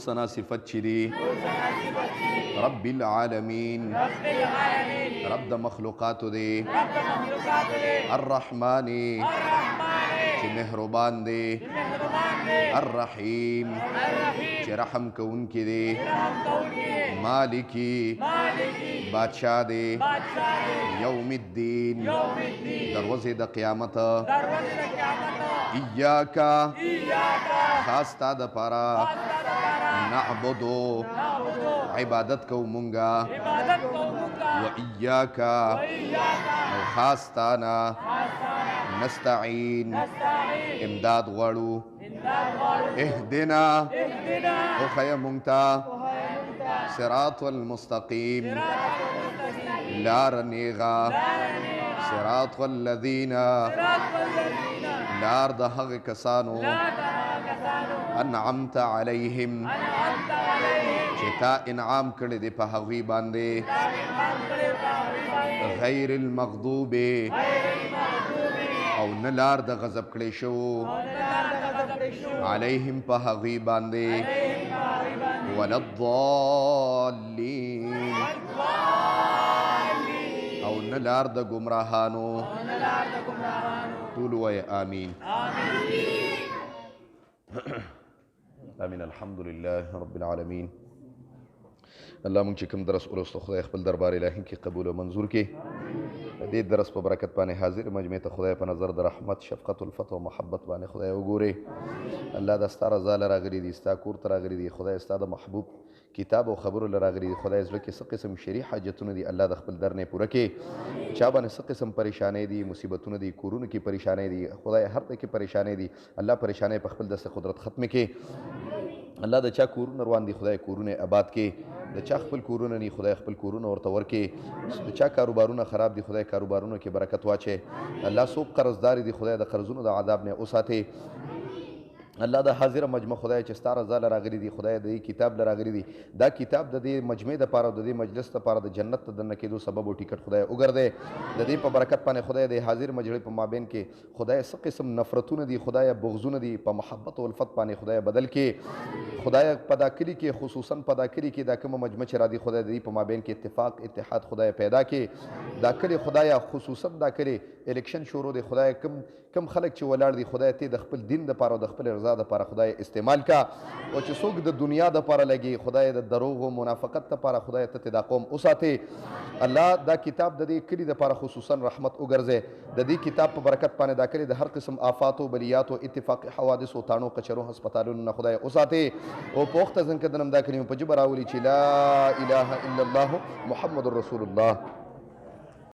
سنا صفت چې دی رب العالمین رب د مخلوقاتو دی الرحمن چې مهربان دی الرحیم چې رحم کوونکی دی مالکی بادشاہ دی یوم الدین دروازه د قیامت ایاکا خاص تا د پارا نعبدو عبادت کو مونگا و ایاکا او خاص تانا نستعین امداد غواړو اهدنا او خیا مونگتا صراط المستقیم لار نیغا صراط الذین لار د هغه کسانو انعمت علیهم چې تا انعام کړی دی په هغوی باندې غیر المغضوب او نه لار د غضب کړی شو علیهم په هغوی باندې ولا الضالین او نه لار د ګمراهانو ټول وایه آمین آمین الحمدلله رب العالمین الله مونږ چې کوم درس ولوسته خدای خپل دربار الهي کې قبول او منظور کړي د دې درس په برکت باندې حاضر مجمع ته خدای په نظر د رحمت شفقت الفتح او محبت باندې خدای وګوري الله د ستا رضا له راغلي دي ستا کور ته راغلي دي خدای ستا د محبوب کتاب او خبرو له راغلي دي خدای زړه کې څه قسم شرعي حاجتونه دي الله د خپل در نه پوره کړي چا باندې څه قسم پریشانۍ دي مصیبتونه دي کورونو کې پریشانۍ دي خدای هر ځای کې پریشانۍ دي الله پریشانۍ په خپل دست قدرت ختم کړي الله د چا کورونه روان دي خدای کورونه آباد کړي د چا خپل کورونه ني خدای خپل کورونه ورته ورکړي د چا کاروبارونه خراب دي خدای کاروبارونو کې برکت واچي الله څوک قرضدار دي خدای د قرضونو د عذاب نه وساتي الله د حاضر مجمع خدای چې ستا رضا له راغلي دي خدای د دې کتاب له راغلي دي دا کتاب د دې مجمع دپاره او د دې مجلس دپاره د جنت ته دننه کېدو سبب او ټیکټ خدای وګرځئ د دې په برکت باندې خدای د حاضر مجلس په مابین کې خدای څه قسم نفرتونه دي خدای بغضونه دي په محبت او الفت باندې خدای بدل کې خدای په دا کلي کې خصوصا په دا کلي کې دا کومه مجمع چې را دي خدای د دې په مابین کې اتفاق اتحاد خدای پیدا کې دا کلي خدای خصوصا دا کلي الیکشن شروع دی خدای کم خلک چې ولاړ دي خدای ته د خپل دین دپاره او د خپل رضا دپاره خدای استعمال کا او چې څوک د دنیا دپاره لګي خدای د دروغ او منافقت دپاره خدای ته دا قوم وساتي الله دا کتاب د دې کلي دپاره خصوصا رحمت وګرځي د دې کتاب په برکت باندې دا کلي د هر قسم آفات او بلیات او اتفاقي حوادث او تانو کچرو هسپتالونو نه خدای وساتي او پوښتنه ځکه دنم دا کلمه په جبر راولي چې لا اله الا الله محمد رسول الله